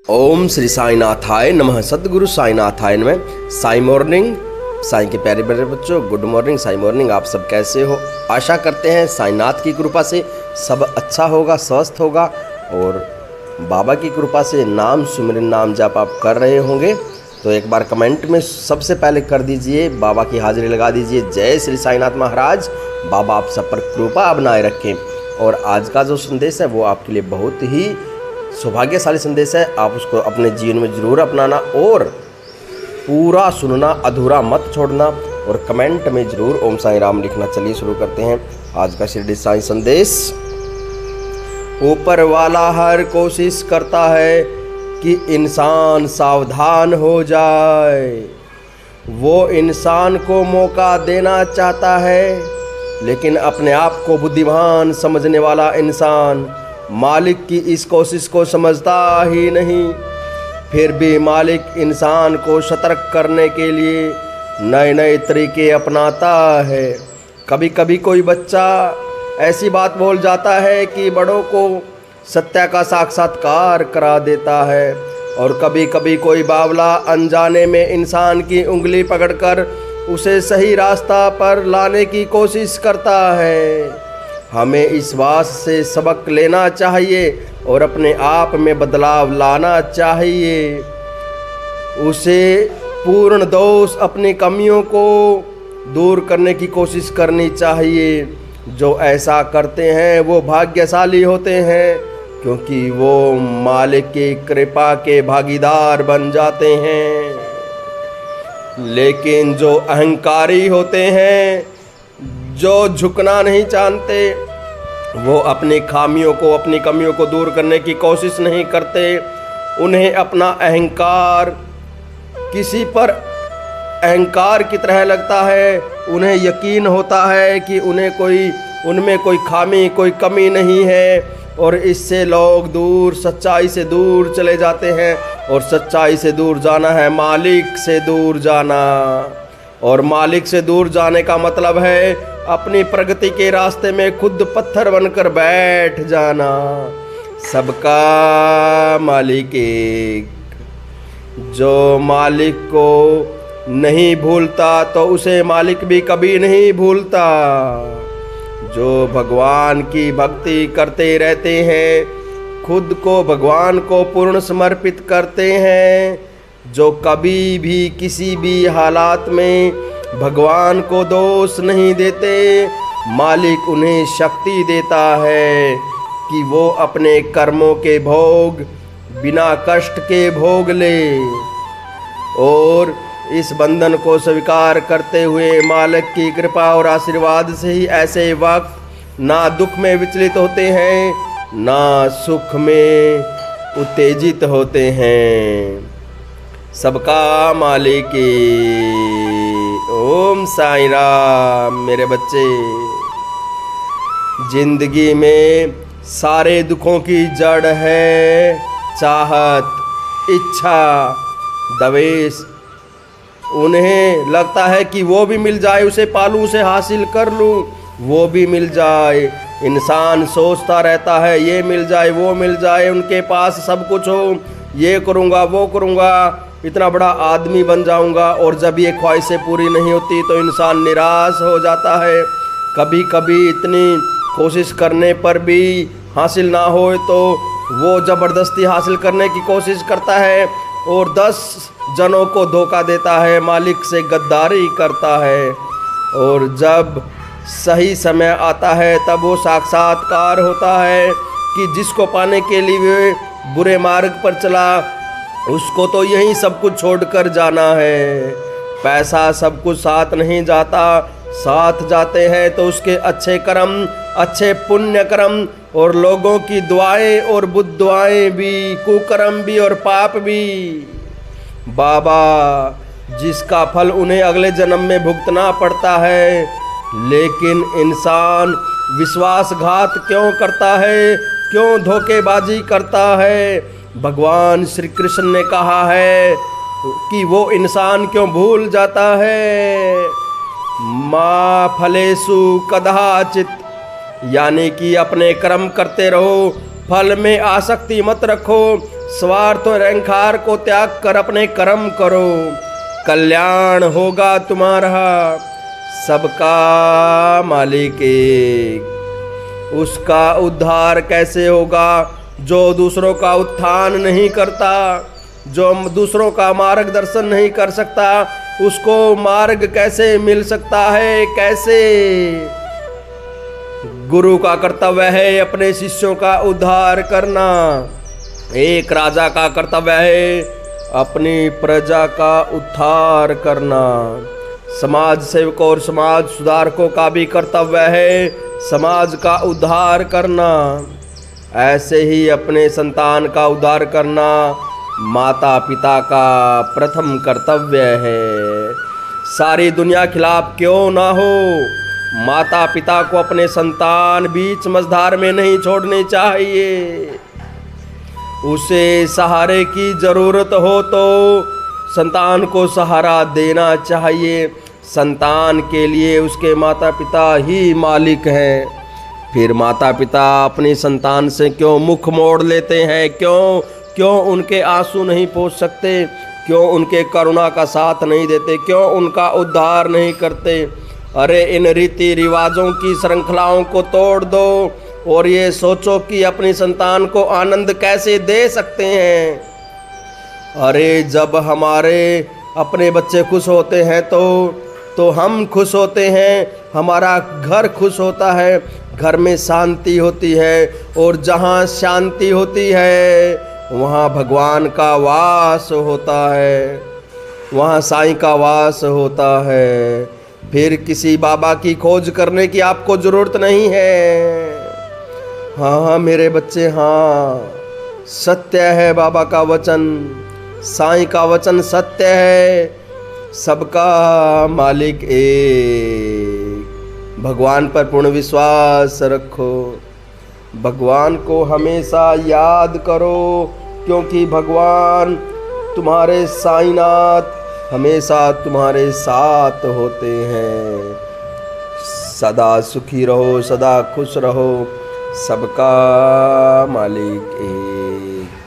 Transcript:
ओम श्री साईनाथाय नमः। सद्गुरु साईनाथाय नमः। साई मॉर्निंग, साई के प्यारे प्यारे बच्चों, गुड मॉर्निंग। साई मॉर्निंग, आप सब कैसे हो? आशा करते हैं साईनाथ की कृपा से सब अच्छा होगा, स्वस्थ होगा और बाबा की कृपा से नाम सुमिरन, नाम जाप आप कर रहे होंगे। तो एक बार कमेंट में सबसे पहले कर दीजिए, बाबा की हाजिरी लगा दीजिए, जय श्री साईनाथ महाराज। बाबा आप सब पर कृपा बनाए रखें। और आज का जो संदेश है वो आपके लिए बहुत ही सौभाग्यशाली संदेश है। आप उसको अपने जीवन में ज़रूर अपनाना और पूरा सुनना, अधूरा मत छोड़ना और कमेंट में ज़रूर ओम साई राम लिखना। चलिए शुरू करते हैं आज का शिरडी साई संदेश। ऊपर वाला हर कोशिश करता है कि इंसान सावधान हो जाए। वो इंसान को मौका देना चाहता है, लेकिन अपने आप को बुद्धिमान समझने वाला इंसान मालिक की इस कोशिश को समझता ही नहीं। फिर भी मालिक इंसान को सतर्क करने के लिए नए नए तरीके अपनाता है। कभी कभी कोई बच्चा ऐसी बात बोल जाता है कि बड़ों को सत्य का साक्षात्कार करा देता है, और कभी कभी कोई बावला अनजाने में इंसान की उंगली पकड़कर उसे सही रास्ता पर लाने की कोशिश करता है। हमें इस बात से सबक लेना चाहिए और अपने आप में बदलाव लाना चाहिए। उसे पूर्ण दोष, अपनी कमियों को दूर करने की कोशिश करनी चाहिए। जो ऐसा करते हैं वो भाग्यशाली होते हैं, क्योंकि वो मालिक की कृपा के भागीदार बन जाते हैं। लेकिन जो अहंकारी होते हैं, जो झुकना नहीं जानते, वो अपनी खामियों को, अपनी कमियों को दूर करने की कोशिश नहीं करते। उन्हें अपना अहंकार किसी पर अहंकार की तरह लगता है। उन्हें यकीन होता है कि उनमें कोई खामी, कोई कमी नहीं है, और इससे लोग सच्चाई से दूर चले जाते हैं। और सच्चाई से दूर जाना है मालिक से दूर जाना, और मालिक से दूर जाने का मतलब है अपनी प्रगति के रास्ते में खुद पत्थर बनकर बैठ जाना। सबका मालिक एक। जो मालिक को नहीं भूलता तो उसे मालिक भी कभी नहीं भूलता। जो भगवान की भक्ति करते रहते हैं, खुद को भगवान को पूर्ण समर्पित करते हैं, जो कभी भी किसी भी हालात में भगवान को दोष नहीं देते, मालिक उन्हें शक्ति देता है कि वो अपने कर्मों के भोग बिना कष्ट के भोग ले। और इस बंधन को स्वीकार करते हुए मालिक की कृपा और आशीर्वाद से ही ऐसे वक्त ना दुख में विचलित होते हैं, ना सुख में उत्तेजित होते हैं। सबका मालिक ओम साई राम। मेरे बच्चे, जिंदगी में सारे दुखों की जड़ है चाहत, इच्छा, द्वेष। उन्हें लगता है कि वो भी मिल जाए, उसे पालूं, उसे हासिल कर लूं, वो भी मिल जाए। इंसान सोचता रहता है ये मिल जाए, वो मिल जाए, उनके पास सब कुछ हो, ये करूँगा, वो करूँगा, इतना बड़ा आदमी बन जाऊंगा। और जब ये ख्वाहिशें पूरी नहीं होती तो इंसान निराश हो जाता है। कभी कभी इतनी कोशिश करने पर भी हासिल ना हो तो वो ज़बरदस्ती हासिल करने की कोशिश करता है और 10 जनों को धोखा देता है, मालिक से गद्दारी करता है। और जब सही समय आता है तब वो साक्षात्कार होता है कि जिसको पाने के लिए बुरे मार्ग पर चला, उसको तो यही सब कुछ छोड़कर जाना है। पैसा सब कुछ साथ नहीं जाता, साथ जाते हैं तो उसके अच्छे कर्म, अच्छे पुण्य कर्म और लोगों की दुआएं और बुद्ध दुआएं भी, कुकर्म भी और पाप भी। बाबा जिसका फल उन्हें अगले जन्म में भुगतना पड़ता है। लेकिन इंसान विश्वासघात क्यों करता है, क्यों धोखेबाजी करता है? भगवान श्री कृष्ण ने कहा है कि वो इंसान क्यों भूल जाता है। माँ फलेषु कदाचित, यानी कि अपने कर्म करते रहो, फल में आसक्ति मत रखो। स्वार्थ और अहंकार को त्याग कर अपने कर्म करो, कल्याण होगा तुम्हारा। सबका मालिक एक, उसका उद्धार कैसे होगा? जो दूसरों का उत्थान नहीं करता, जो दूसरों का मार्गदर्शन नहीं कर सकता, उसको मार्ग कैसे मिल सकता है? कैसे? गुरु का कर्तव्य है अपने शिष्यों का उद्धार करना। एक राजा का कर्तव्य है अपनी प्रजा का उद्धार करना। समाज सेवकों और समाज सुधारकों का भी कर्तव्य है समाज का उद्धार करना। ऐसे ही अपने संतान का उद्धार करना माता पिता का प्रथम कर्तव्य है। सारी दुनिया खिलाफ क्यों ना हो, माता पिता को अपने संतान बीच मझधार में नहीं छोड़नी चाहिए। उसे सहारे की जरूरत हो तो संतान को सहारा देना चाहिए। संतान के लिए उसके माता पिता ही मालिक हैं। फिर माता पिता अपनी संतान से क्यों मुख मोड़ लेते हैं? क्यों उनके आंसू नहीं पोंछ सकते? क्यों उनके करुणा का साथ नहीं देते? क्यों उनका उद्धार नहीं करते? अरे इन रीति रिवाजों की श्रृंखलाओं को तोड़ दो और ये सोचो कि अपनी संतान को आनंद कैसे दे सकते हैं। अरे जब हमारे अपने बच्चे खुश होते हैं तो हम खुश होते हैं, हमारा घर खुश होता है, घर में शांति होती है और जहाँ शांति होती है वहाँ भगवान का वास होता है, वहाँ साईं का वास होता है। फिर किसी बाबा की खोज करने की आपको ज़रूरत नहीं है। हाँ मेरे बच्चे, हाँ सत्य है बाबा का वचन, साईं का वचन सत्य है। सबका मालिक एक। भगवान पर पूर्ण विश्वास रखो, भगवान को हमेशा याद करो, क्योंकि भगवान तुम्हारे साईनाथ हमेशा तुम्हारे साथ होते हैं। सदा सुखी रहो, सदा खुश रहो। सबका मालिक एक।